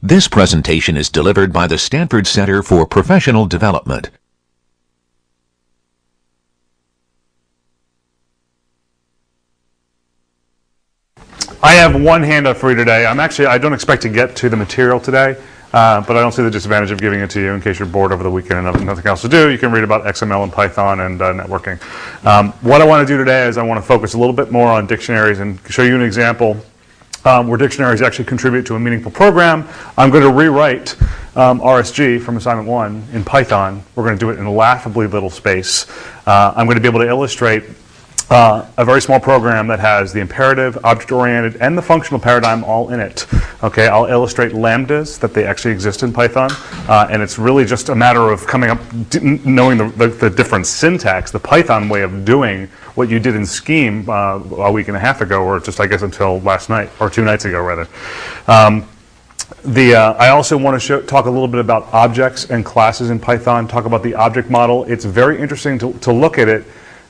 This presentation is delivered by the Stanford Center for Professional Development. I have one handout for you today. I don't expect to get to the material today, but I don't see the disadvantage of giving it to you in case you're bored over the weekend and nothing else to do. You can read about XML and Python and networking. What I want to do today is I want to focus a little bit more on dictionaries and show you an example where dictionaries actually contribute to a meaningful program. I'm going to rewrite RSG from assignment 1 in Python. We're going to do it in laughably little space. I'm going to be able to illustrate a very small program that has the imperative, object-oriented, and the functional paradigm all in it. Okay, I'll illustrate lambdas, that they actually exist in Python, and it's really just a matter of coming up, knowing the different syntax, the Python way of doing what you did in Scheme a week and a half ago, or just I guess until last night, or 2 nights ago rather. I also want to talk a little bit about objects and classes in Python, talk about the object model. It's very interesting to look at it,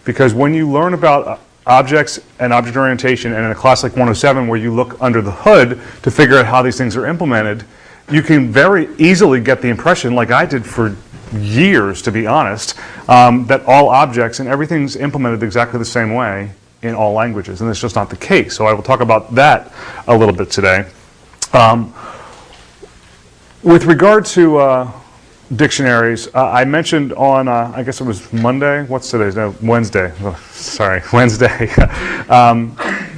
because when you learn about objects and object orientation, and in a class like 107 where you look under the hood to figure out how these things are implemented, you can very easily get the impression, like I did for years to be honest, that all objects and everything's implemented exactly the same way in all languages, and it's just not the case. So I will talk about that a little bit today. With regard to dictionaries, I mentioned on, I guess it was Monday, what's today's, no, Wednesday, Wednesday,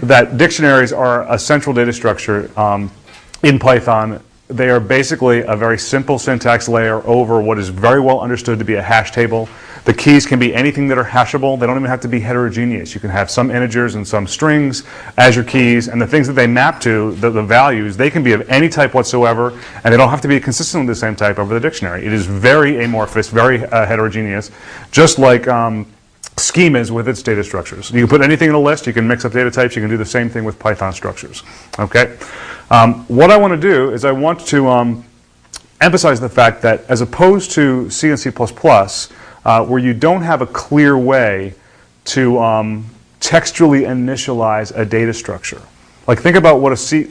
that dictionaries are a central data structure in Python. They are basically a very simple syntax layer over what is very well understood to be a hash table. The keys can be anything that are hashable. They don't even have to be heterogeneous. You can have some integers and some strings as your keys, and the things that they map to, the values, they can be of any type whatsoever, and they don't have to be consistently the same type over the dictionary. It is very amorphous, very heterogeneous, just like Scheme is with its data structures. You can put anything in a list, you can mix up data types, you can do the same thing with Python structures. Okay? What I want to do is I want to emphasize the fact that as opposed to C and C++, where you don't have a clear way to textually initialize a data structure. Like think about what a C++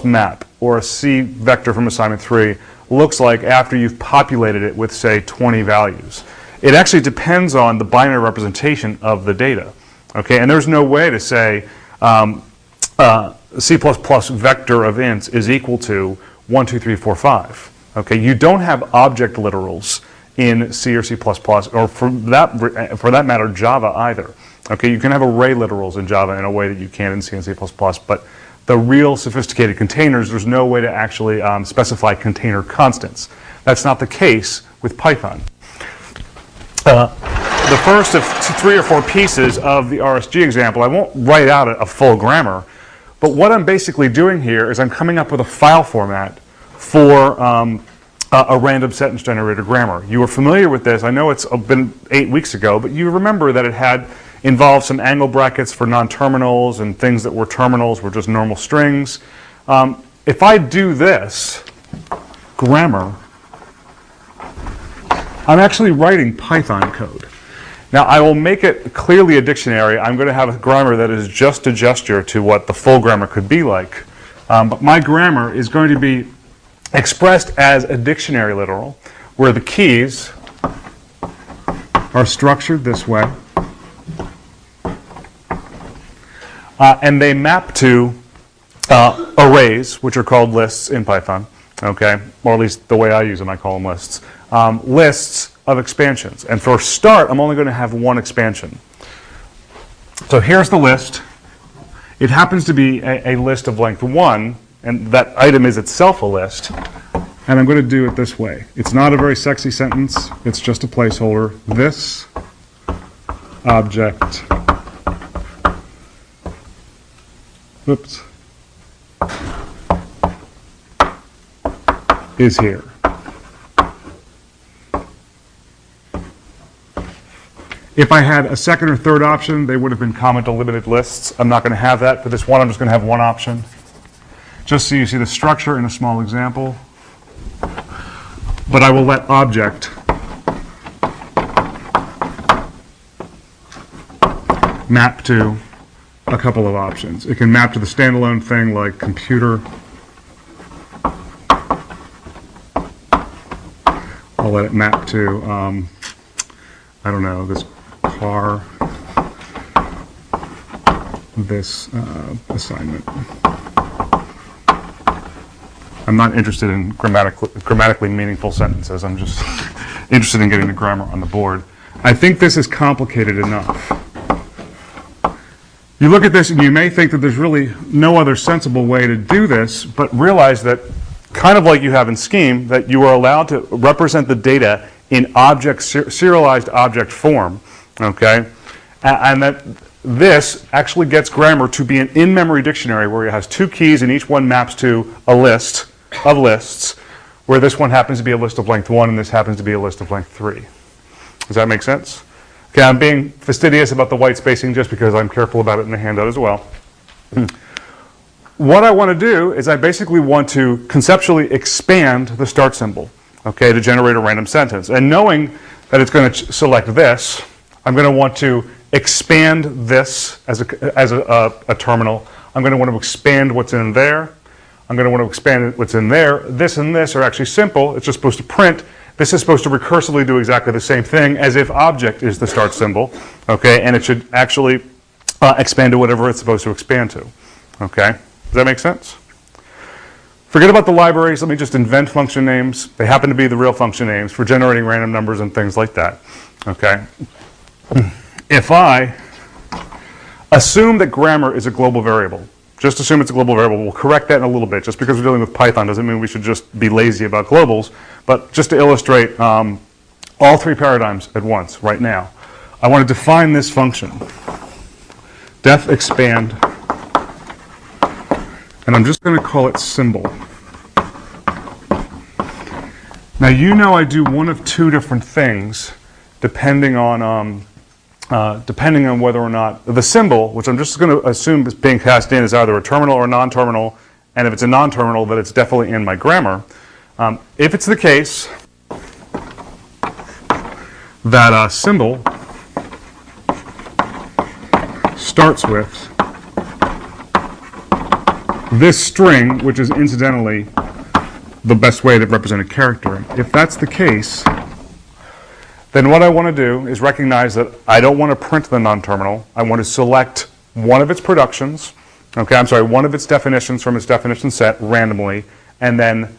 map or a C vector from assignment 3 looks like after you've populated it with, say, 20 values. It actually depends on the binary representation of the data. Okay, and there's no way to say C++ vector of ints is equal to 1, 2, 3, 4, 5. Okay, you don't have object literals in C or C++, or for that matter, Java either. Okay, you can have array literals in Java in a way that you can in C and C++, but the real sophisticated containers, there's no way to actually specify container constants. That's not the case with Python. The first of 3 or 4 pieces of the RSG example, I won't write out a full grammar, but what I'm basically doing here is I'm coming up with a file format for a random sentence generator grammar. You were familiar with this. I know it's been 8 weeks ago, but you remember that it involved some angle brackets for non-terminals, and things that were terminals were just normal strings. If I do this grammar, I'm actually writing Python code. Now I will make it clearly a dictionary. I'm going to have a grammar that is just a gesture to what the full grammar could be like. But my grammar is going to be expressed as a dictionary literal, where the keys are structured this way, and they map to arrays, which are called lists in Python, okay, or at least the way I use them, I call them lists. Lists of expansions, and for start, I'm only going to have one expansion. So here's the list. It happens to be a list of length 1, and that item is itself a list, and I'm going to do it this way. It's not a very sexy sentence, it's just a placeholder. This object, whoops, is here. If I had a second or third option, they would have been comment delimited lists. I'm not going to have that. For this one, I'm just going to have one option. Just so you see the structure in a small example. But I will let object map to a couple of options. It can map to the standalone thing like computer. I'll let it map to, I don't know, this car, this assignment. I'm not interested in grammatically meaningful sentences. I'm just interested in getting the grammar on the board. I think this is complicated enough. You look at this and you may think that there's really no other sensible way to do this, but realize that, kind of like you have in Scheme, that you are allowed to represent the data in serialized object form, okay? And that this actually gets grammar to be an in-memory dictionary where it has two keys and each one maps to a list of lists, where this one happens to be a list of length 1 and this happens to be a list of length 3. Does that make sense? Okay, I'm being fastidious about the white spacing just because I'm careful about it in the handout as well. What I want to do is I basically want to conceptually expand the start symbol, okay, to generate a random sentence. And knowing that it's going to select this, I'm going to want to expand this as a terminal. I'm going to want to expand what's in there. I'm going to want to expand what's in there. This and this are actually simple. It's just supposed to print. This is supposed to recursively do exactly the same thing as if object is the start symbol, okay, and it should actually expand to whatever it's supposed to expand to, okay? Does that make sense? Forget about the libraries. Let me just invent function names. They happen to be the real function names for generating random numbers and things like that, okay? If I assume that grammar is a global variable, just assume it's a global variable. We'll correct that in a little bit. Just because we're dealing with Python doesn't mean we should just be lazy about globals. But just to illustrate all three paradigms at once right now, I want to define this function, def expand, and I'm just going to call it symbol. Now you know I do one of two different things depending on whether or not the symbol, which I'm just going to assume is being cast in, is either a terminal or a non-terminal, and if it's a non-terminal, that it's definitely in my grammar. If it's the case that a symbol starts with this string, which is incidentally the best way to represent a character, if that's the case, then what I want to do is recognize that I don't want to print the non-terminal. I want to select one of its productions, okay, I'm sorry, one of its definitions from its definition set randomly, and then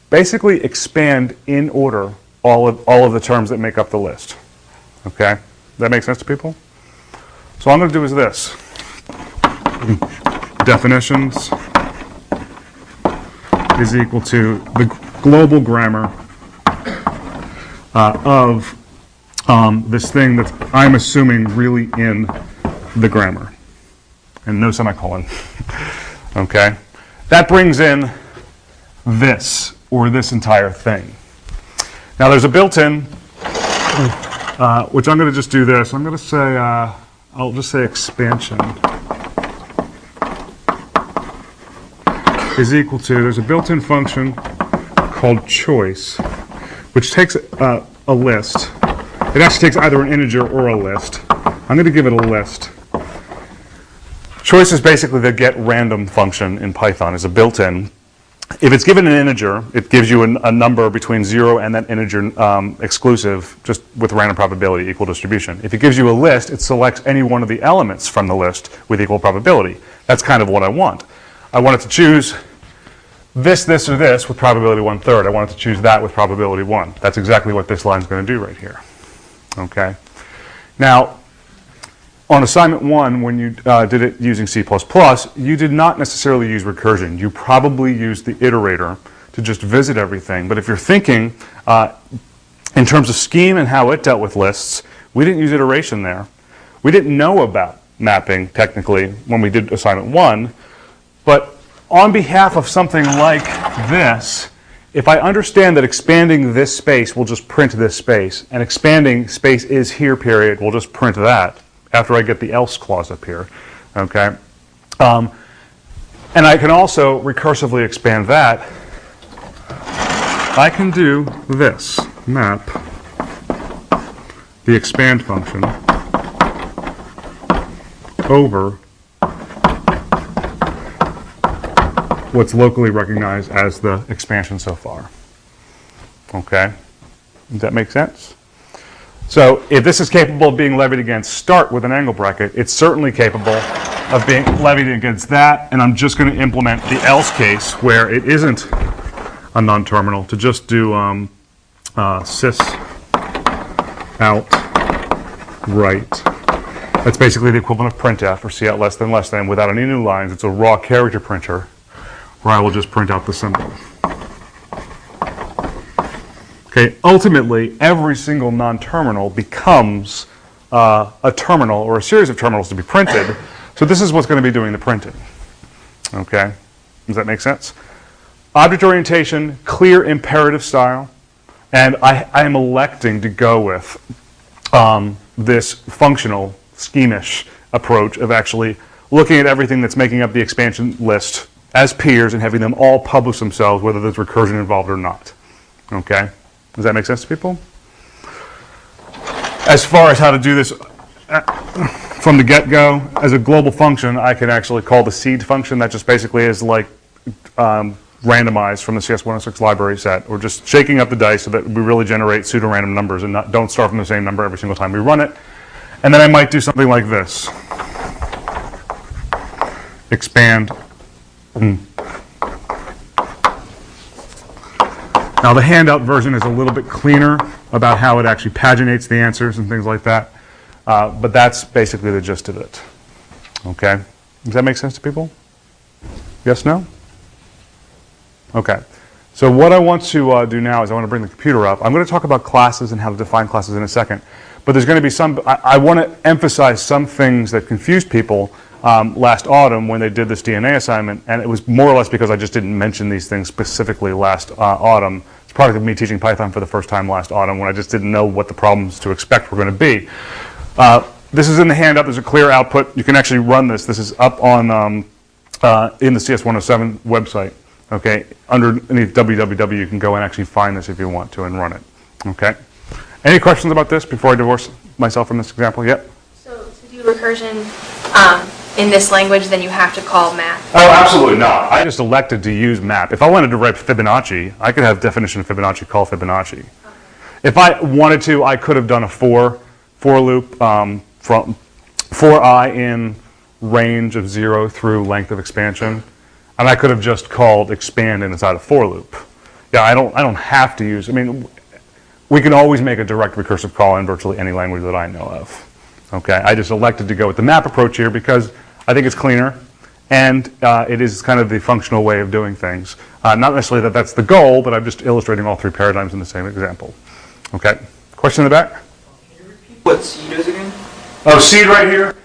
basically expand in order all of the terms that make up the list, okay? Does that make sense to people? So all I'm going to do is this. Definitions is equal to the global grammar of this thing that I'm assuming really in the grammar. And no semicolon. Okay? That brings in this, or this entire thing. Now there's a built-in, which I'm going to just do this. I'm going to say, I'll just say expansion is equal to, there's a built-in function called choice, which takes a list. It actually takes either an integer or a list. I'm going to give it a list. Choice is basically the get random function in Python. It's a built-in. If it's given an integer, it gives you a number between 0 and that integer exclusive, just with random probability, equal distribution. If it gives you a list, it selects any one of the elements from the list with equal probability. That's kind of what I want. I want it to choose this, this, or this with probability 1/3. I want it to choose that with probability 1. That's exactly what this line is going to do right here. Okay. Now, on assignment 1, when you did it using C++, you did not necessarily use recursion. You probably used the iterator to just visit everything. But if you're thinking in terms of scheme and how it dealt with lists, we didn't use iteration there. We didn't know about mapping, technically, when we did assignment 1. But on behalf of something like this, if I understand that expanding this space will just print this space, and expanding space is here, period, will just print that, after I get the else clause up here, okay? And I can also recursively expand that. I can do this, map, the expand function, over what's locally recognized as the expansion so far. Okay? Does that make sense? So if this is capable of being levied against start with an angle bracket, it's certainly capable of being levied against that, and I'm just going to implement the else case where it isn't a non-terminal to just do sys out right. That's basically the equivalent of printf, or see out less than, without any new lines. It's a raw character printer where I will just print out the symbol. Okay, ultimately, every single non-terminal becomes a terminal or a series of terminals to be printed. So this is what's going to be doing the printing. Okay, does that make sense? Object orientation, clear imperative style, and I am electing to go with this functional, schemish approach of actually looking at everything that's making up the expansion list as peers and having them all publish themselves, whether there's recursion involved or not. Okay? Does that make sense to people? As far as how to do this from the get-go, as a global function, I can actually call the seed function. That just basically is like randomized from the CS106 library set. We're just shaking up the dice so that we really generate pseudo-random numbers and don't start from the same number every single time we run it. And then I might do something like this. Expand. Now the handout version is a little bit cleaner about how it actually paginates the answers and things like that. But that's basically the gist of it. Okay? Does that make sense to people? Yes, no? Okay. So what I want to do now is I want to bring the computer up. I'm going to talk about classes and how to define classes in a second. But there's going to be some, I want to emphasize some things that confused people last autumn when they did this DNA assignment. And it was more or less because I just didn't mention these things specifically last autumn. It's part of me teaching Python for the first time last autumn when I just didn't know what the problems to expect were going to be. This is in the handout. There's a clear output. You can actually run this. This is up on in the CS107 website. Okay, underneath www, you can go and actually find this if you want to and run it. Okay. Any questions about this before I divorce myself from this example? Yep. So to do recursion in this language, then you have to call map. Oh, absolutely not. I just elected to use map. If I wanted to write Fibonacci, I could have definition of Fibonacci, call Fibonacci. Okay. If I wanted to, I could have done a for loop from for I in range of 0 through length of expansion. And I could have just called expand inside a for loop. Yeah, I don't have to use, I mean, we can always make a direct recursive call in virtually any language that I know of. Okay, I just elected to go with the map approach here because I think it's cleaner and it is kind of the functional way of doing things. Not necessarily that that's the goal, but I'm just illustrating all three paradigms in the same example. Okay, question in the back? Can you repeat what seed is again? Oh, seed right here.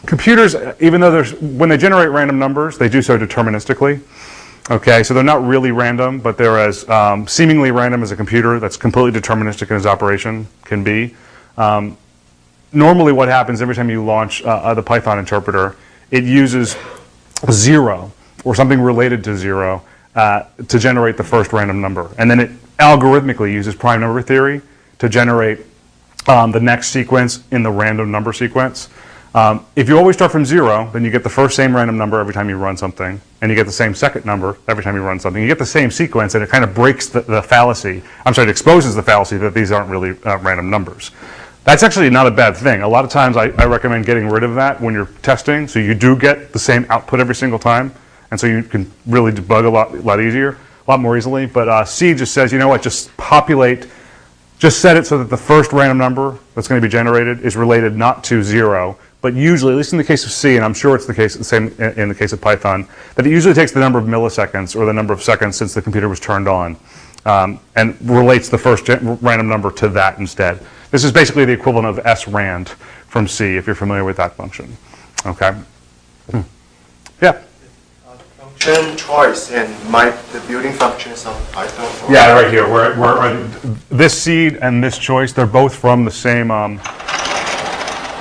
Computers, even though when they generate random numbers, they do so deterministically. Okay, so they're not really random, but they're as seemingly random as a computer that's completely deterministic in its operation can be. Normally what happens every time you launch the Python interpreter, it uses 0 or something related to 0 to generate the first random number. And then it algorithmically uses prime number theory to generate the next sequence in the random number sequence. If you always start from 0, then you get the first same random number every time you run something, and you get the same second number every time you run something. You get the same sequence, and it kind of breaks the fallacy. I'm sorry, it exposes the fallacy that these aren't really random numbers. That's actually not a bad thing. A lot of times I recommend getting rid of that when you're testing, so you do get the same output every single time, and so you can really debug a lot easier, a lot more easily. But C just says, you know what, just set it so that the first random number that's going to be generated is related not to 0, but usually, at least in the case of C, and I'm sure it's the same in the case of Python, that it usually takes the number of milliseconds or the number of seconds since the computer was turned on and relates the first random number to that instead. This is basically the equivalent of srand from C, if you're familiar with that function. Okay? Yeah? Function choice and the building functions of Python. Yeah, right here. This seed and this choice, they're both from the same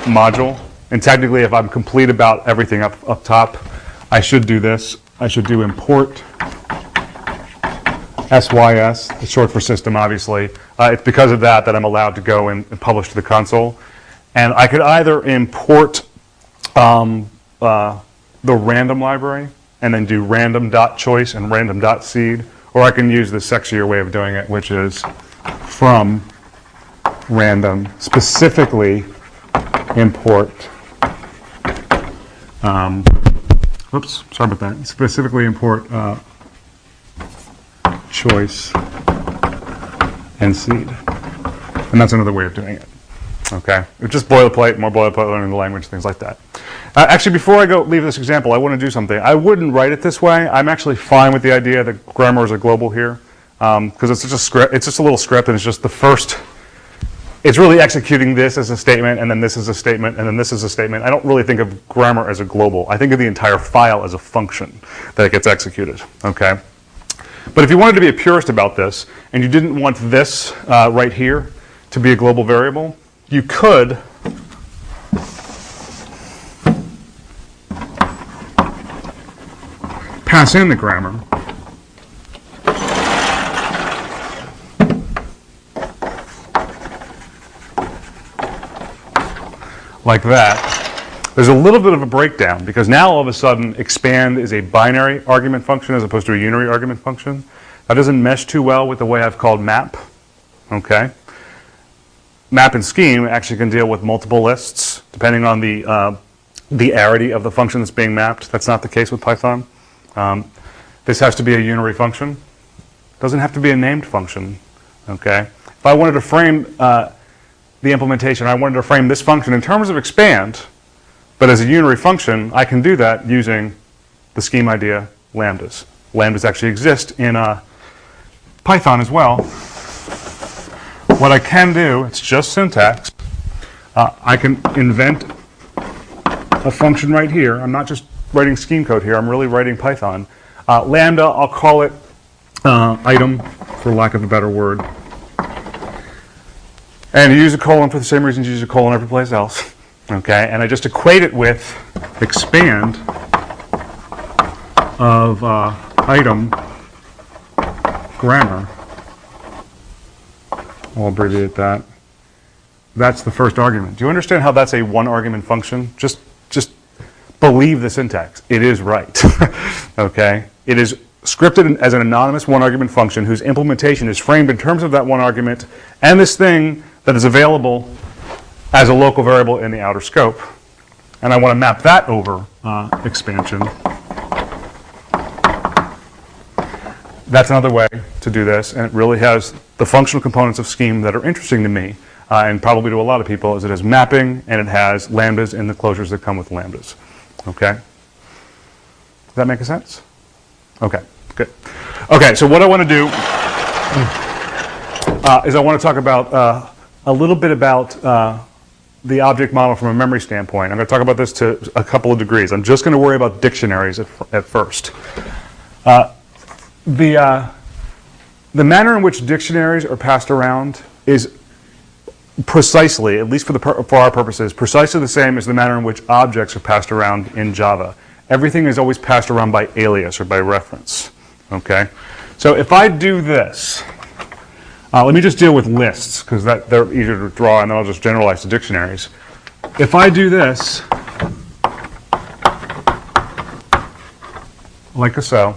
module. And technically, if I'm complete about everything up top, I should do this. I should do import SYS, it's short for system, obviously. It's because of that I'm allowed to go and publish to the console. And I could either import the random library and then do random.choice and random.seed, or I can use the sexier way of doing it, which is from random, specifically import, oops, sorry about that, specifically import choice and seed. And that's another way of doing it. Okay, it's just boilerplate, more boilerplate, learning the language, things like that. Actually, before I leave this example, I want to do something. I wouldn't write it this way. I'm actually fine with the idea that grammar is a global here, because it's just a script. It's just a little script, and it's just the first. It's really executing this as a statement, and then this is a statement, and then this is a statement. I don't really think of grammar as a global. I think of the entire file as a function that gets executed. Okay, but if you wanted to be a purist about this, and you didn't want this right here to be a global variable, you could pass in the grammar like that. There's a little bit of a breakdown because now all of a sudden expand is a binary argument function as opposed to a unary argument function. That doesn't mesh too well with the way I've called map. Okay. Map and scheme actually can deal with multiple lists depending on the arity of the function that's being mapped. That's not the case with Python. This has to be a unary function. It doesn't have to be a named function. Okay. If I wanted to frame the implementation, I wanted to frame this function in terms of expand, but as a unary function, I can do that using the scheme idea lambdas. Lambdas actually exist in Python as well. What I can do, it's just syntax. I can invent a function right here. I'm not just writing scheme code here. I'm really writing Python. Lambda, I'll call it item, for lack of a better word. And you use a colon for the same reasons you use a colon every place else. Okay, and I just equate it with expand of item grammar. I'll abbreviate that. That's the first argument. Do you understand how that's a one argument function? Just believe the syntax. It is right. Okay? It is scripted as an anonymous one argument function whose implementation is framed in terms of that one argument and this thing that is available as a local variable in the outer scope. And I want to map that over expansion. That's another way to do this, and it really has the functional components of scheme that are interesting to me, and probably to a lot of people, is it has mapping and it has lambdas and the closures that come with lambdas. Okay? Does that make sense? Okay, good. Okay, so what I want to do is I want to talk about a little bit about the object model from a memory standpoint. I'm going to talk about this to a couple of degrees. I'm just going to worry about dictionaries at first. The manner in which dictionaries are passed around is precisely, at least for our purposes, precisely the same as the manner in which objects are passed around in Java. Everything is always passed around by alias or by reference. Okay? So if I do this, let me just deal with lists because they're easier to draw, and then I'll just generalize to dictionaries. If I do this, like so,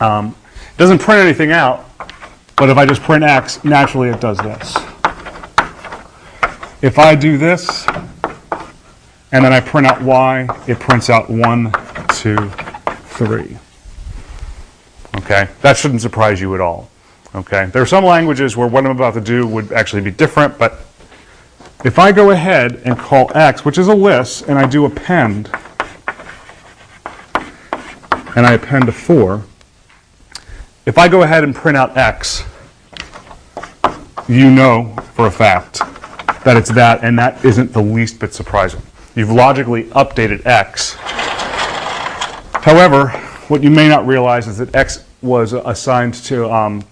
it doesn't print anything out, but if I just print X, naturally it does this. If I do this, and then I print out Y, it prints out 1, 2, 3. Okay, that shouldn't surprise you at all. Okay, there are some languages where what I'm about to do would actually be different, but if I go ahead and call X, which is a list, and I do append, and I append to 4, if I go ahead and print out X, you know for a fact that it's that, and that isn't the least bit surprising. You've logically updated X. However, what you may not realize is that X was assigned to,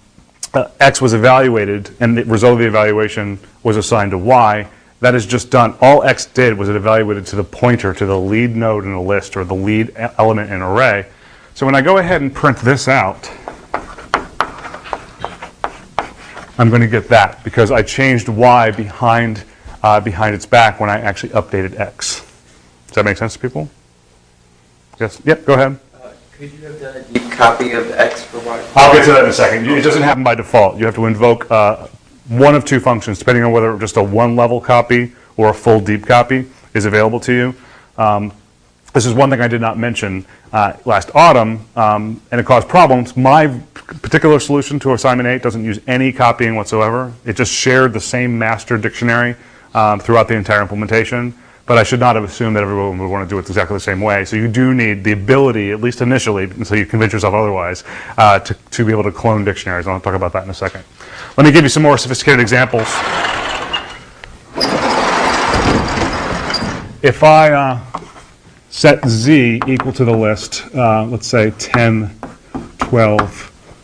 X was evaluated, and the result of the evaluation was assigned to Y. That is just done. All X did was it evaluated to the pointer, to the lead node in a list, or the lead element in an array. So when I go ahead and print this out, I'm going to get that because I changed Y behind its back when I actually updated X. Does that make sense to people? Yes? Yep, go ahead. Could you have done a deep copy of X for Y? I'll get to that in a second. It doesn't happen by default. You have to invoke one of two functions, depending on whether just a one-level copy or a full deep copy is available to you. This is one thing I did not mention last autumn, and it caused problems. My particular solution to assignment 8 doesn't use any copying whatsoever. It just shared the same master dictionary throughout the entire implementation. But I should not have assumed that everyone would want to do it exactly the same way. So you do need the ability, at least initially, until you convince yourself otherwise, to be able to clone dictionaries. I'll talk about that in a second. Let me give you some more sophisticated examples. If I set Z equal to the list, let's say 10, 12,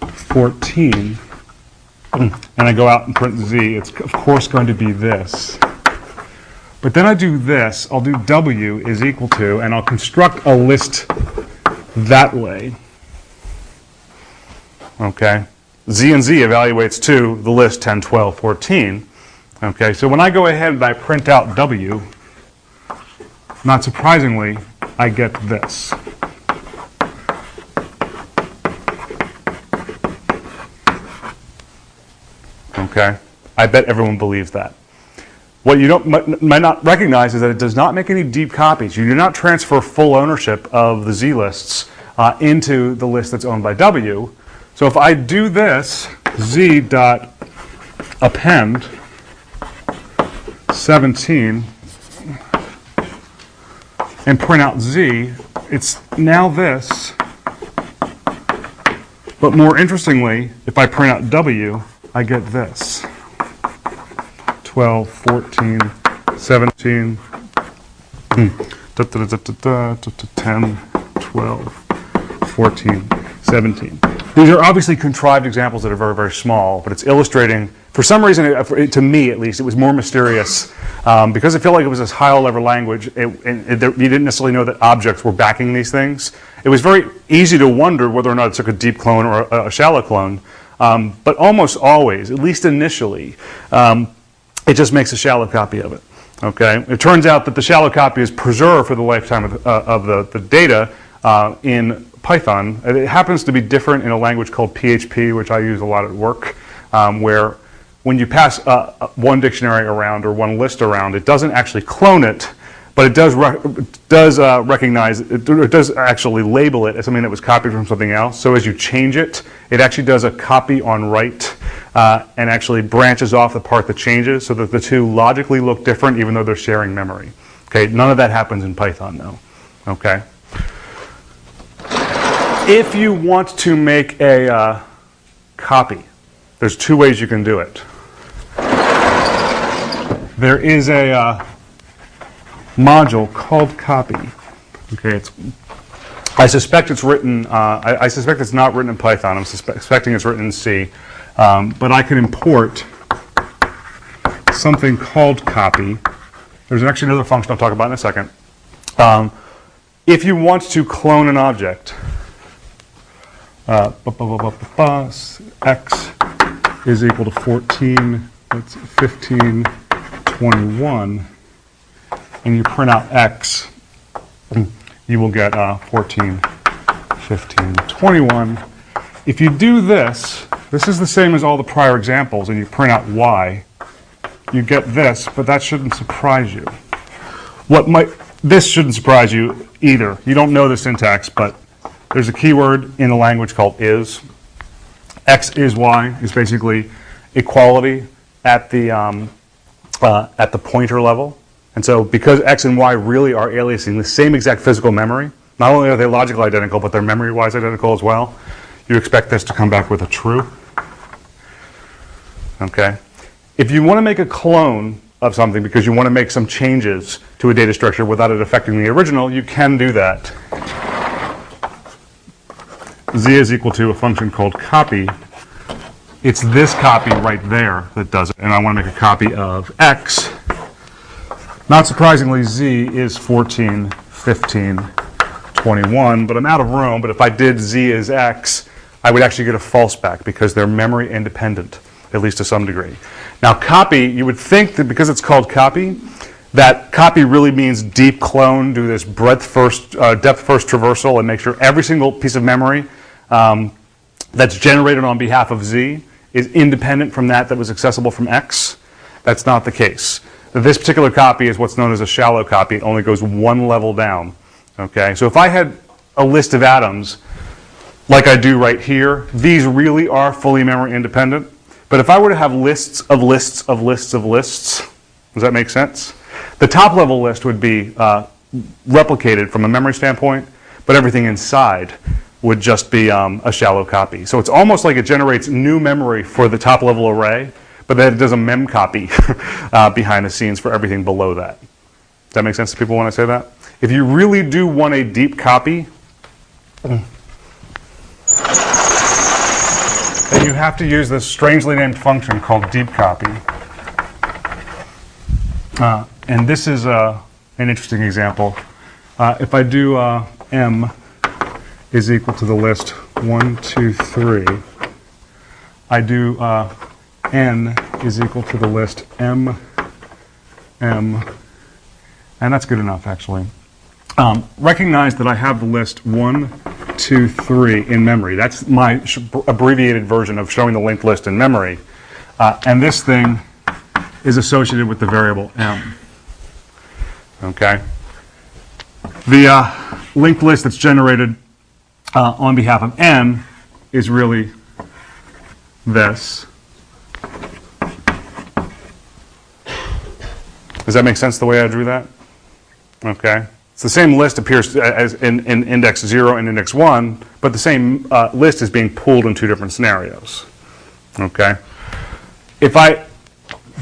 14, and I go out and print Z, it's of course going to be this. But then I do this, I'll do W is equal to, and I'll construct a list that way. Okay? Z and Z evaluates to the list 10, 12, 14. Okay, so when I go ahead and I print out W, not surprisingly, I get this. Okay? I bet everyone believes that. What you might not recognize is that it does not make any deep copies. You do not transfer full ownership of the Z lists into the list that's owned by W. So if I do this, Z dot append 17 and print out Z, it's now this. But more interestingly, if I print out W, I get this. 12, 14, 17, 10, 12, 14, 17. These are obviously contrived examples that are very, very small, but it's illustrating, for some reason, to me at least, it was more mysterious because it felt like it was this high-level language. You didn't necessarily know that objects were backing these things. It was very easy to wonder whether or not it took a deep clone or a shallow clone, but almost always, at least initially, it just makes a shallow copy of it. Okay. It turns out that the shallow copy is preserved for the lifetime of the data in Python. It happens to be different in a language called PHP, which I use a lot at work, where when you pass one dictionary around or one list around, it doesn't actually clone it, but it does recognize, it does actually label it as something that was copied from something else. So as you change it, it actually does a copy on write and actually branches off the part that changes so that the two logically look different even though they're sharing memory. Okay, none of that happens in Python though. Okay. If you want to make a copy, there's two ways you can do it. There is a module called copy. Okay, I suspect it's written. I suspect it's not written in Python. I'm suspecting it's written in C. But I can import something called copy. There's actually another function I'll talk about in a second. If you want to clone an object, x is equal to 14. That's 15, 21. And you print out x, you will get 14, 15, 21. If you do this, this is the same as all the prior examples, and you print out y, you get this, but that shouldn't surprise you. This shouldn't surprise you either. You don't know the syntax, but there's a keyword in the language called is. X is y is basically equality at the pointer level. And so because X and Y really are aliasing the same exact physical memory, not only are they logically identical, but they're memory-wise identical as well, you expect this to come back with a true. Okay? If you want to make a clone of something because you want to make some changes to a data structure without it affecting the original, you can do that. Z is equal to a function called copy. It's this copy right there that does it. And I want to make a copy of X. Not surprisingly, Z is 14, 15, 21, but I'm out of room. But if I did Z as X, I would actually get a false back because they're memory independent, at least to some degree. Now, copy, you would think that because it's called copy, that copy really means deep clone, do this depth first traversal and make sure every single piece of memory that's generated on behalf of Z is independent from that was accessible from X. That's not the case. This particular copy is what's known as a shallow copy. It only goes one level down. Okay, so if I had a list of atoms like I do right here, these really are fully memory independent. But if I were to have lists of lists of lists of lists, does that make sense? The top level list would be replicated from a memory standpoint, but everything inside would just be a shallow copy. So it's almost like it generates new memory for the top level array, but then it does a mem copy behind the scenes for everything below that. Does that make sense to people when I say that? If you really do want a deep copy, then you have to use this strangely named function called deep copy. And this is an interesting example. If I do M is equal to the list 1, 2, 3, I do N is equal to the list M, M, and that's good enough actually. Recognize that I have the list 1, 2, 3 in memory. That's my abbreviated version of showing the linked list in memory. And this thing is associated with the variable M. Okay? The linked list that's generated on behalf of N is really this. Does that make sense the way I drew that? Okay. It's the same list appears as in index 0 and index 1, but the same list is being pulled in two different scenarios. Okay. If I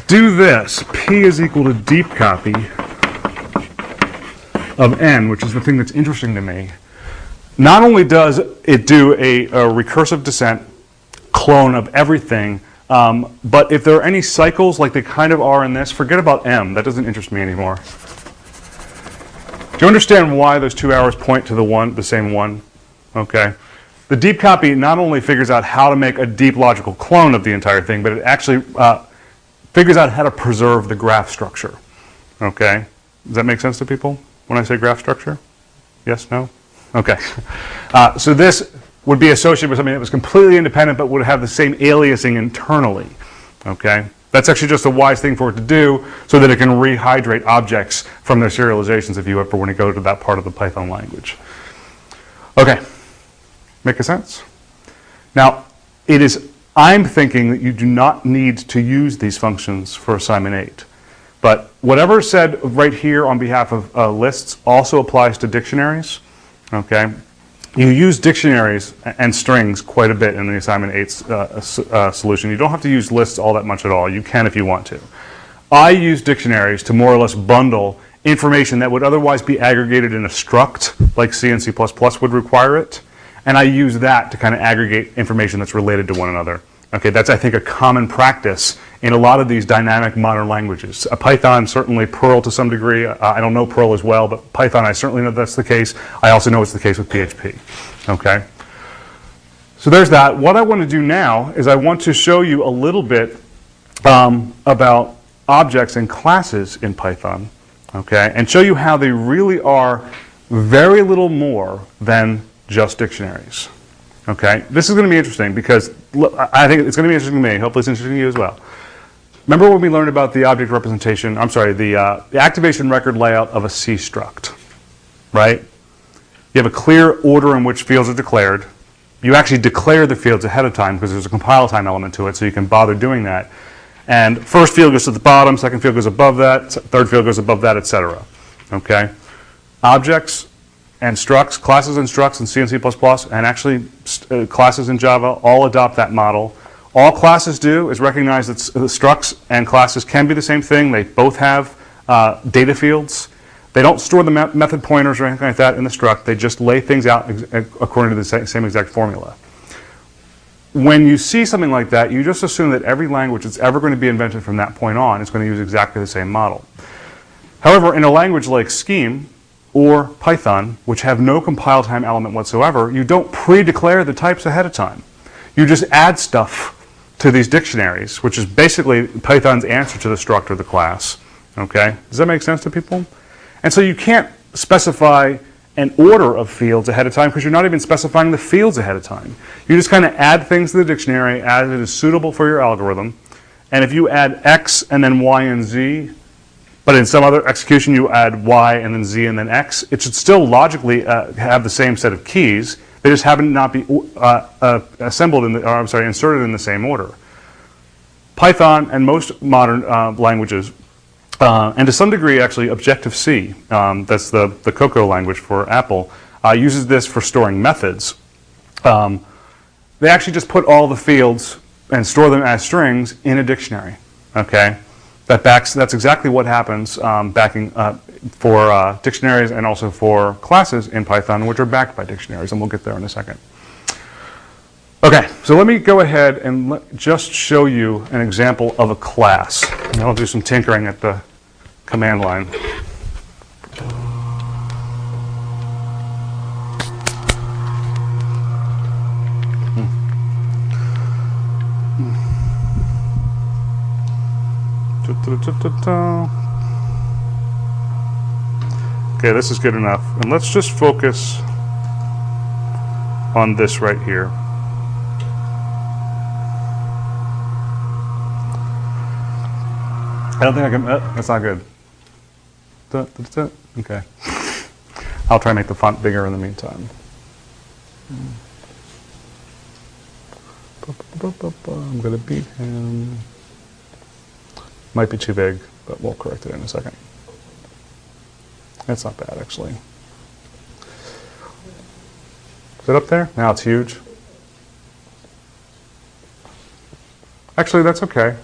do this, P is equal to deep copy of N, which is the thing that's interesting to me. Not only does it do a recursive descent clone of everything, but if there are any cycles like they kind of are in this, forget about M. That doesn't interest me anymore. Do you understand why those 2 arrows point to the same one? Okay. The deep copy not only figures out how to make a deep logical clone of the entire thing, but it actually figures out how to preserve the graph structure. Okay. Does that make sense to people when I say graph structure? Yes, no? Okay. So this would be associated with something that was completely independent but would have the same aliasing internally. Okay. That's actually just a wise thing for it to do so that it can rehydrate objects from their serializations if you ever want to go to that part of the Python language. Okay. Make sense? Now, I'm thinking that you do not need to use these functions for assignment 8. But whatever is said right here on behalf of lists also applies to dictionaries. Okay? You use dictionaries and strings quite a bit in the assignment 8 solution. You don't have to use lists all that much at all. You can if you want to. I use dictionaries to more or less bundle information that would otherwise be aggregated in a struct, like C and C++ would require it. And I use that to kind of aggregate information that's related to one another. Okay, that's, I think, a common practice in a lot of these dynamic modern languages. Python, certainly Perl to some degree. I don't know Perl as well, but Python, I certainly know that's the case. I also know it's the case with PHP. Okay? So there's that. What I want to do now is I want to show you a little bit about objects and classes in Python, okay, and show you how they really are very little more than just dictionaries. Okay, this is going to be interesting because I think it's going to be interesting to me. Hopefully it's interesting to you as well. Remember when we learned about the object representation, the activation record layout of a C struct, right? You have a clear order in which fields are declared. You actually declare the fields ahead of time because there's a compile time element to it, so you can bother doing that. And first field goes to the bottom, second field goes above that, third field goes above that, etc. Okay? Objects and structs, classes and structs in C and C++, and actually classes in Java all adopt that model. All classes do is recognize that structs and classes can be the same thing. They both have data fields. They don't store the method pointers or anything like that in the struct. They just lay things out according to the same exact formula. When you see something like that, you just assume that every language that's ever going to be invented from that point on is going to use exactly the same model. However, in a language like Scheme or Python, which have no compile time element whatsoever, you don't pre-declare the types ahead of time. You just add stuff to these dictionaries, which is basically Python's answer to the struct or the class. Okay, does that make sense to people? And so you can't specify an order of fields ahead of time because you're not even specifying the fields ahead of time. You just kind of add things to the dictionary as it is suitable for your algorithm. And if you add X and then Y and Z, but in some other execution you add Y and then Z and then X, it should still logically have the same set of keys. They just happen to not be assembled in the, or I'm sorry, inserted in the same order. Python and most modern languages, and to some degree actually Objective-C, that's the Cocoa language for Apple, uses this for storing methods. They actually just put all the fields and store them as strings in a dictionary. Okay, that's exactly what happens backing for dictionaries and also for classes in Python, which are backed by dictionaries, and we'll get there in a second. Okay, so let me go ahead and just show you an example of a class. And I'll do some tinkering at the command line. Okay, this is good enough. And let's just focus on this right here. I don't think I can, that's not good. Okay. I'll try and make the font bigger in the meantime. I'm going to beat him. Might be too big, but we'll correct it in a second. That's not bad, actually. Is it up there? Now it's huge. Actually, that's okay.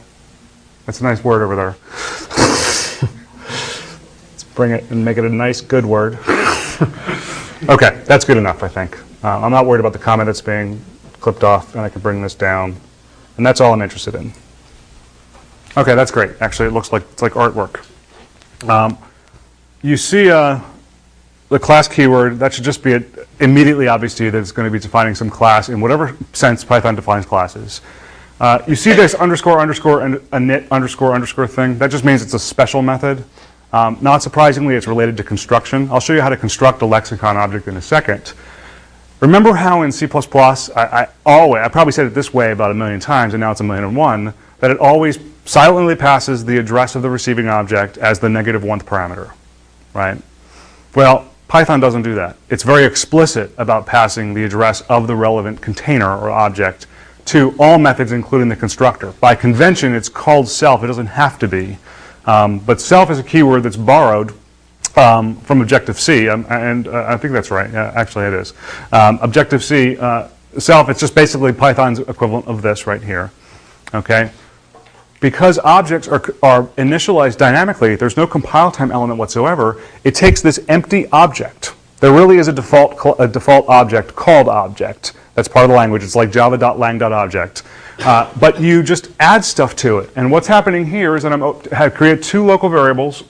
That's a nice word over there. Let's bring it and make it a nice, good word. Okay, that's good enough, I think. I'm not worried about the comment that's being clipped off, and I can bring this down. And that's all I'm interested in. Okay, that's great. Actually, it looks like it's like artwork. You see the class keyword, that should just be immediately obvious to you that it's going to be defining some class in whatever sense Python defines classes. You see this underscore underscore and a init underscore underscore thing. That just means it's a special method. Not surprisingly, it's related to construction. I'll show you how to construct a lexicon object in a second. Remember how in C++, I probably said it this way about 1,000,000 times, and now it's 1,000,001, that it always silently passes the address of the receiving object as the -1th parameter, right? Well, Python doesn't do that. It's very explicit about passing the address of the relevant container or object to all methods, including the constructor. By convention, it's called self. It doesn't have to be. But self is a keyword that's borrowed from Objective-C, and I think that's right. Yeah, actually, it is. Objective-C, self, it's just basically Python's equivalent of this right here. Okay? Because objects are initialized dynamically, there's no compile time element whatsoever. It takes this empty object. There really is a default object called object. That's part of the language. It's like java.lang.object. But you just add stuff to it. And what's happening here is that I've created two local variables.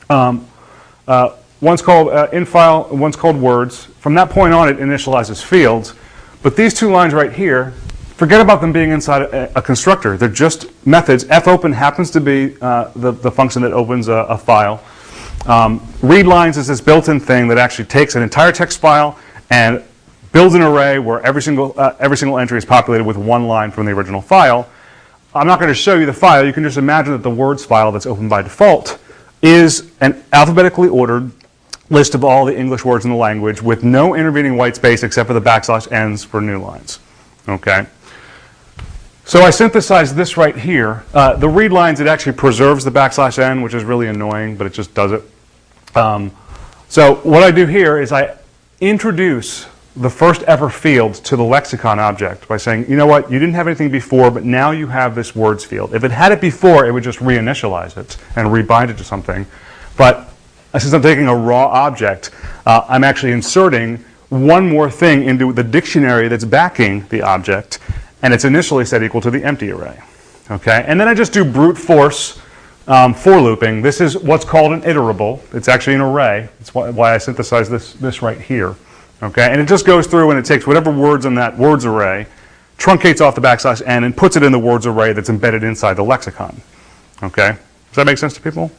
One's called infile, one's called words. From that point on, it initializes fields. But these two lines right here, forget about them being inside a constructor. They're just methods. fopen happens to be the function that opens a file. Readlines is this built-in thing that actually takes an entire text file and builds an array where every single entry is populated with one line from the original file. I'm not going to show you the file. You can just imagine that the words file that's open by default is an alphabetically ordered list of all the English words in the language with no intervening white space except for the \n's for new lines. Okay. So I synthesized this right here. The read lines, it actually preserves the \n, which is really annoying, but it just does it. So what I do here is I introduce the first ever field to the lexicon object by saying, you know what, you didn't have anything before, but now you have this words field. If it had it before, it would just reinitialize it and rebind it to something. But since I'm taking a raw object, I'm actually inserting one more thing into the dictionary that's backing the object, and it's initially set equal to the empty array. Okay, and then I just do brute force for looping. This is what's called an iterable. It's actually an array. That's why I synthesized this right here. Okay, and it just goes through and it takes whatever words in that words array, truncates off the \n, and puts it in the words array that's embedded inside the lexicon. Okay, does that make sense to people?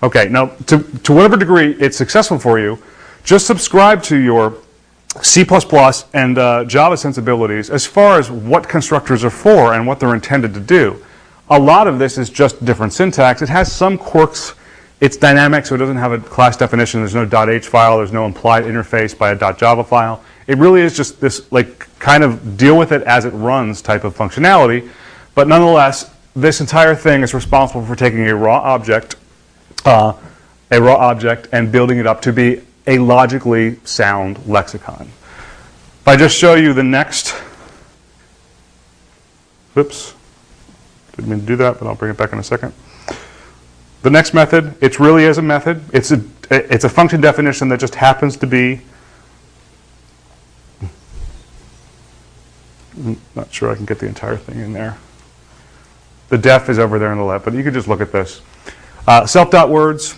Okay, now to whatever degree it's successful for you, just subscribe to your C++ and Java sensibilities as far as what constructors are for and what they're intended to do. A lot of this is just different syntax. It has some quirks. It's dynamic, so it doesn't have a class definition. There's no .h file. There's no implied interface by a .java file. It really is just this, like, kind of deal with it as it runs type of functionality. But nonetheless, this entire thing is responsible for taking a raw object and building it up to be a logically sound lexicon. If I just show you the next, whoops, didn't mean to do that, but I'll bring it back in a second. The next method, it really is a method. It's a function definition that just happens to be, I'm not sure I can get the entire thing in there. The def is over there on the left, but you could just look at this. Self.words,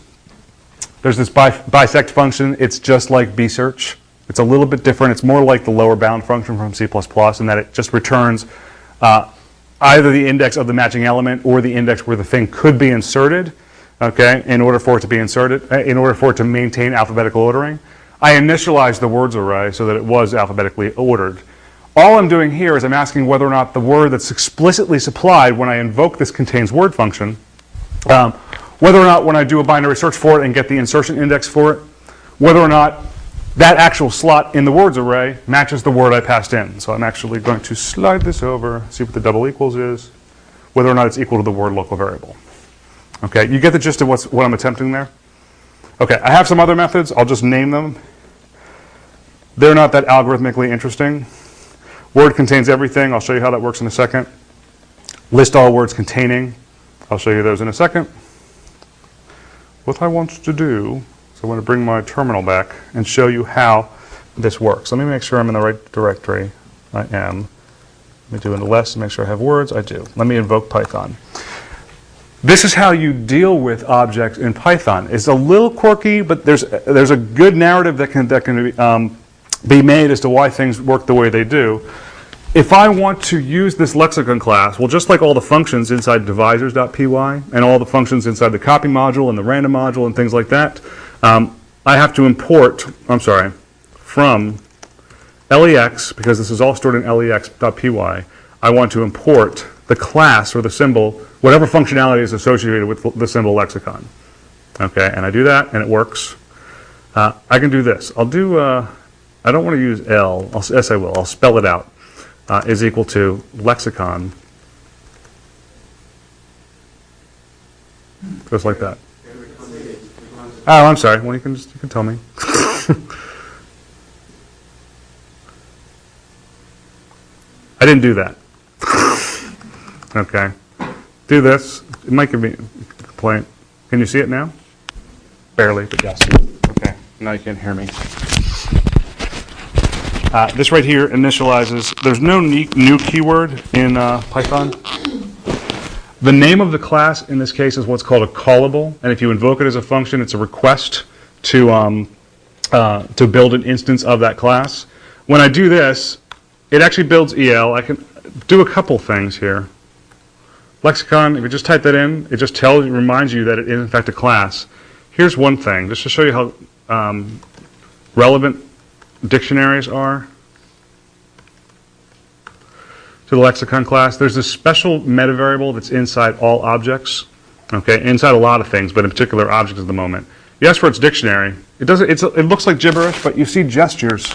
there's this bisect function. It's just like bsearch. It's a little bit different. It's more like the lower bound function from C++ in that it just returns either the index of the matching element or the index where the thing could be inserted, okay, in order for it to be inserted, in order for it to maintain alphabetical ordering. I initialized the words array so that it was alphabetically ordered. All I'm doing here is I'm asking whether or not the word that's explicitly supplied when I invoke this contains word function, whether or not when I do a binary search for it and get the insertion index for it, whether or not that actual slot in the words array matches the word I passed in. So I'm actually going to slide this over, see what the double equals is, whether or not it's equal to the word local variable. Okay, you get the gist of what I'm attempting there? Okay, I have some other methods. I'll just name them. They're not that algorithmically interesting. Word contains everything. I'll show you how that works in a second. List all words containing. I'll show you those in a second. What I want to do is I want to bring my terminal back and show you how this works. Let me make sure I'm in the right directory. I am. Let me do an ls and make sure I have words. I do. Let me invoke Python. This is how you deal with objects in Python. It's a little quirky, but there's a good narrative that can be made as to why things work the way they do. If I want to use this lexicon class, well, just like all the functions inside divisors.py and all the functions inside the copy module and the random module and things like that, I have to import, from lex, because this is all stored in lex.py, I want to import the class or the symbol, whatever functionality is associated with the symbol lexicon. Okay, and I do that, and it works. I can do this. I'll do, I don't want to use L. Yes, I will. I'll spell it out. Is equal to lexicon. Just like that. Oh, I'm sorry. Well, you can tell me. I didn't do that. Okay. Do this. It might give me a complaint. Can you see it now? Barely, but yes. Okay. Now you can hear me. This right here initializes, there's no new keyword in Python. The name of the class in this case is what's called a callable, and if you invoke it as a function, it's a request to build an instance of that class. When I do this, it actually builds EL. I can do a couple things here. Lexicon, if you just type that in, it just reminds you that it is in fact a class. Here's one thing, just to show you how relevant dictionaries are to the lexicon class. There's this special meta variable that's inside all objects, okay, inside a lot of things, but in particular objects at the moment. You ask for its dictionary. It looks like gibberish, but you see gestures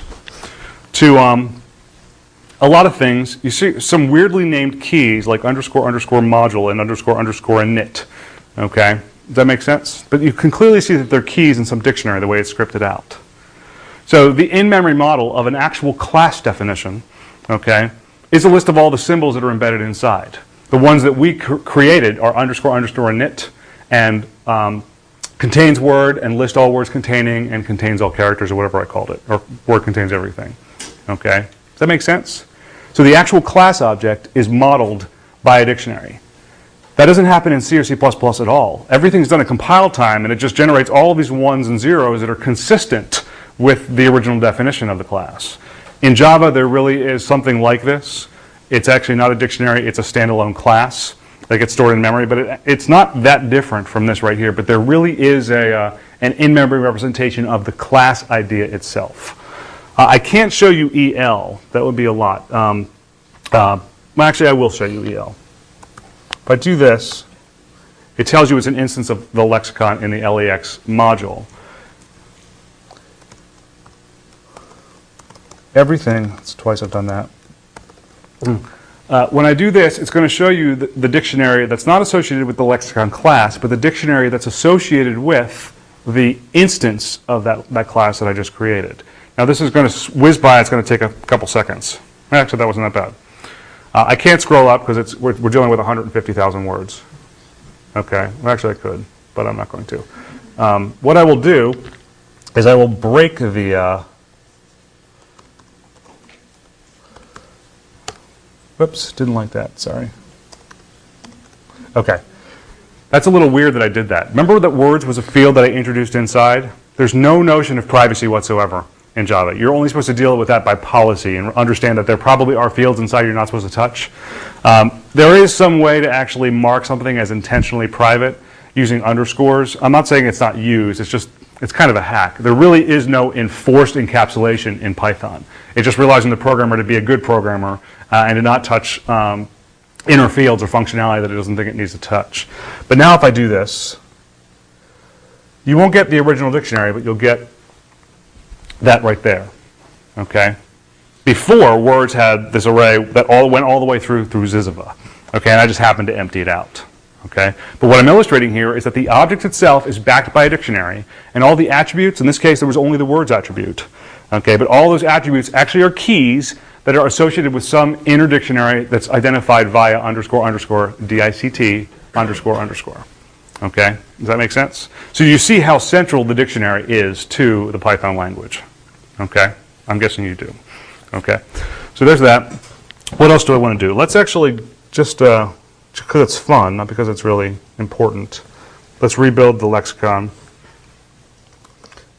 to a lot of things. You see some weirdly named keys like underscore underscore module and underscore underscore init. Okay, does that make sense? But you can clearly see that they're keys in some dictionary the way it's scripted out. So the in-memory model of an actual class definition, okay, is a list of all the symbols that are embedded inside. The ones that we created are underscore underscore init and contains word and list all words containing and contains all characters or whatever I called it, or word contains everything. Okay, does that make sense? So the actual class object is modeled by a dictionary. That doesn't happen in C or C++ at all. Everything's done at compile time and it just generates all of these ones and zeros that are consistent with the original definition of the class. In Java, there really is something like this. It's actually not a dictionary, it's a standalone class. that gets stored in memory, but it's not that different from this right here, but there really is an in-memory representation of the class idea itself. I can't show you EL. That would be a lot. Well, actually, I will show you EL. If I do this, it tells you it's an instance of the lexicon in the LEX module. Everything, it's twice I've done that. When I do this, it's going to show you the dictionary that's not associated with the lexicon class, but the dictionary that's associated with the instance of that class that I just created. Now this is going to whiz by, it's going to take a couple seconds. Actually, that wasn't that bad. I can't scroll up because we're dealing with 150,000 words. Okay, well, actually I could, but I'm not going to. What I will do is I will break the... Whoops, didn't like that, sorry. Okay, that's a little weird that I did that. Remember that words was a field that I introduced inside? There's no notion of privacy whatsoever in Java. You're only supposed to deal with that by policy and understand that there probably are fields inside you're not supposed to touch. There is some way to actually mark something as intentionally private using underscores. I'm not saying it's not used, it's kind of a hack. There really is no enforced encapsulation in Python. It just relies on the programmer to be a good programmer and to not touch inner fields or functionality that it doesn't think it needs to touch. But now if I do this, you won't get the original dictionary, but you'll get that right there, okay? Before, words had this array that went all the way through Zizava, okay? And I just happened to empty it out, okay? But what I'm illustrating here is that the object itself is backed by a dictionary, and all the attributes, in this case there was only the words attribute, okay? But all those attributes actually are keys that are associated with some inner dictionary that's identified via underscore underscore dict underscore underscore. Okay, does that make sense? So you see how central the dictionary is to the Python language. Okay, I'm guessing you do. Okay, so there's that. What else do I want to do? Let's actually just because it's fun, not because it's really important. Let's rebuild the lexicon.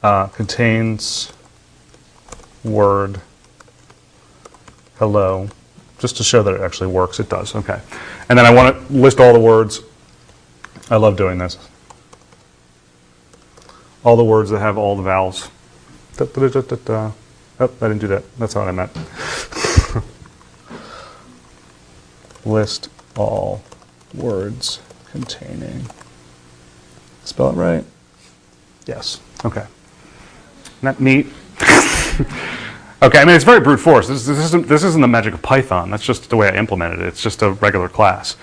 Contains word hello, just to show that it actually works. It does. Okay, and then I want to list all the words. I love doing this. All the words that have all the vowels. Oh, I didn't do that. That's not what I meant. List all words containing. Spell it right? Yes. Okay. Isn't that neat? Okay, I mean, it's very brute force. This isn't the magic of Python. That's just the way I implemented it. It's just a regular class.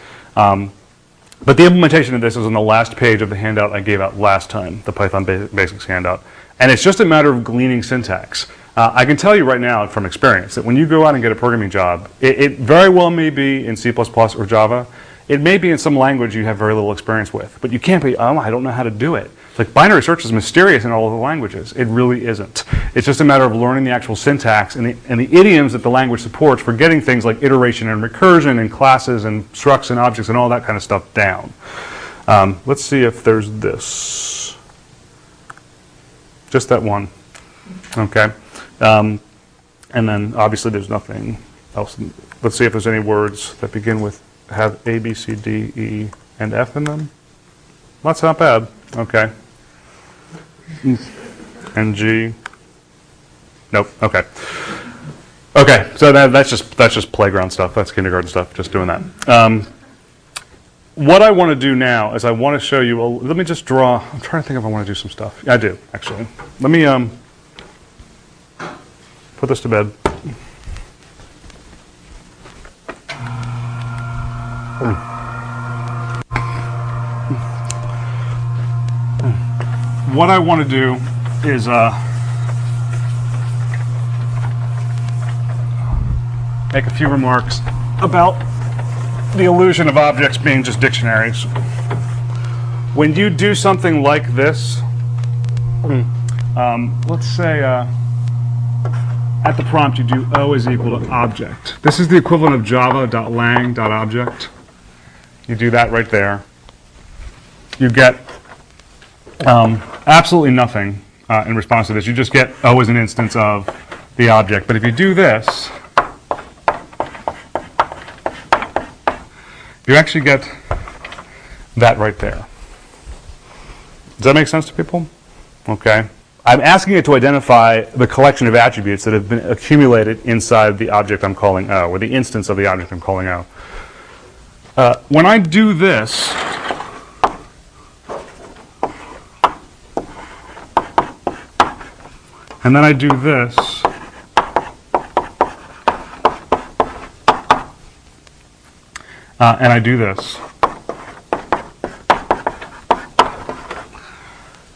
But the implementation of this is on the last page of the handout I gave out last time, the Python Basics handout. And it's just a matter of gleaning syntax. I can tell you right now from experience that when you go out and get a programming job, it very well may be in C++ or Java. It may be in some language you have very little experience with. But you can't be, oh, I don't know how to do it. It's like binary search is mysterious in all of the languages. It really isn't. It's just a matter of learning the actual syntax and the idioms that the language supports for getting things like iteration and recursion and classes and structs and objects and all that kind of stuff down. Let's see if there's this. Just that one. Okay. And then obviously there's nothing else. Let's see if there's any words that begin with have A, B, C, D, E, and F in them. That's not bad. Okay. And G. Nope. Okay. Okay. So that's just playground stuff. That's kindergarten stuff. Just doing that. What I want to do now is I want to show you. Let me just draw. I'm trying to think if I want to do some stuff. I do actually. Let me put this to bed. What I want to do is make a few remarks about the illusion of objects being just dictionaries. When you do something like this, let's say at the prompt you do O is equal to object. This is the equivalent of java.lang.object. You do that right there. You get absolutely nothing in response to this. You just get O as an instance of the object. But if you do this, you actually get that right there. Does that make sense to people? Okay. I'm asking it to identify the collection of attributes that have been accumulated inside the object I'm calling O, or the instance of the object I'm calling O. When I do this, and then I do this, and I do this,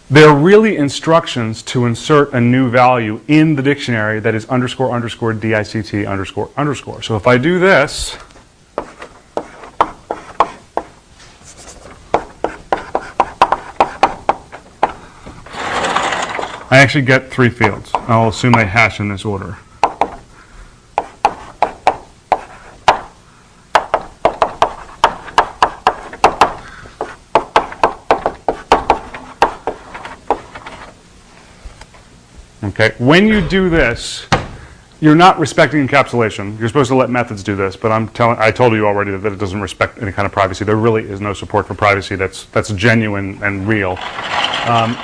they're really instructions to insert a new value in the dictionary that is underscore underscore dict underscore underscore. So if I do this, I actually get 3 fields. I'll assume they hash in this order. Okay. When you do this, you're not respecting encapsulation. You're supposed to let methods do this, but I told you already that it doesn't respect any kind of privacy. There really is no support for privacy that's genuine and real.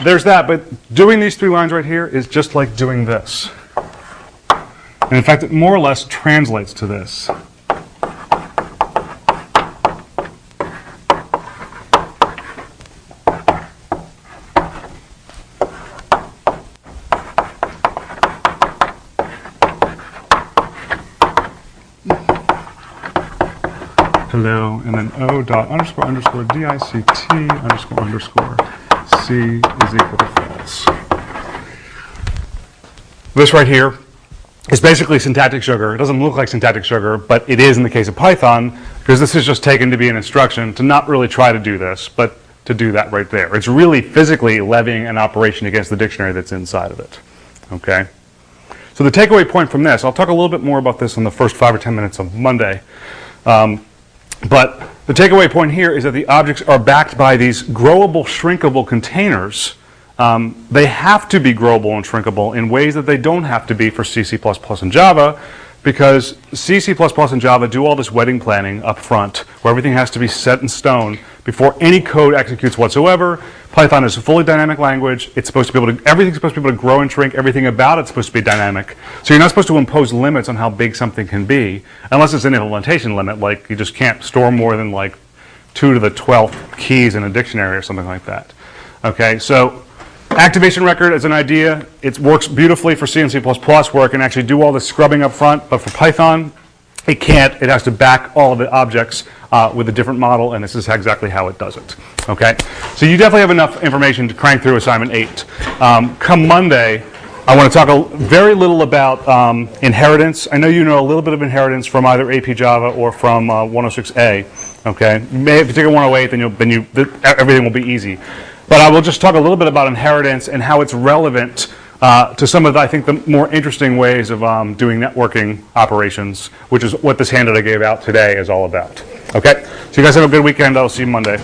There's that, but doing these 3 lines right here is just like doing this. And in fact, it more or less translates to this. Hello, and then O dot underscore underscore dict underscore underscore C is equal to false. This right here is basically syntactic sugar. It doesn't look like syntactic sugar, but it is in the case of Python, because this is just taken to be an instruction to not really try to do this, but to do that right there. It's really physically levying an operation against the dictionary that's inside of it. Okay? So the takeaway point from this, I'll talk a little bit more about this in the first 5 or 10 minutes of Monday. But the takeaway point here is that the objects are backed by these growable, shrinkable containers. They have to be growable and shrinkable in ways that they don't have to be for C, C++, and Java, because C, C++, and Java do all this wedding planning up front, where everything has to be set in stone before any code executes whatsoever. Python is a fully dynamic language. It's supposed to be able to, everything's supposed to be able to grow and shrink. Everything about it's supposed to be dynamic. So you're not supposed to impose limits on how big something can be, unless it's an implementation limit, like you just can't store more than like 2 to the 12th keys in a dictionary or something like that. Okay, so activation record as an idea, it works beautifully for C and C++, where it can actually do all the scrubbing up front, but for Python, it can't. It has to back all of the objects with a different model, and this is exactly how it does it. Okay, so you definitely have enough information to crank through assignment 8. Come Monday, I want to talk very little about inheritance. I know you know a little bit of inheritance from either AP Java or from 106A. Okay, if you take a 108, then everything will be easy. But I will just talk a little bit about inheritance and how it's relevant to some of, I think, the more interesting ways of doing networking operations, which is what this handout I gave out today is all about. Okay, so you guys have a good weekend. I'll see you Monday.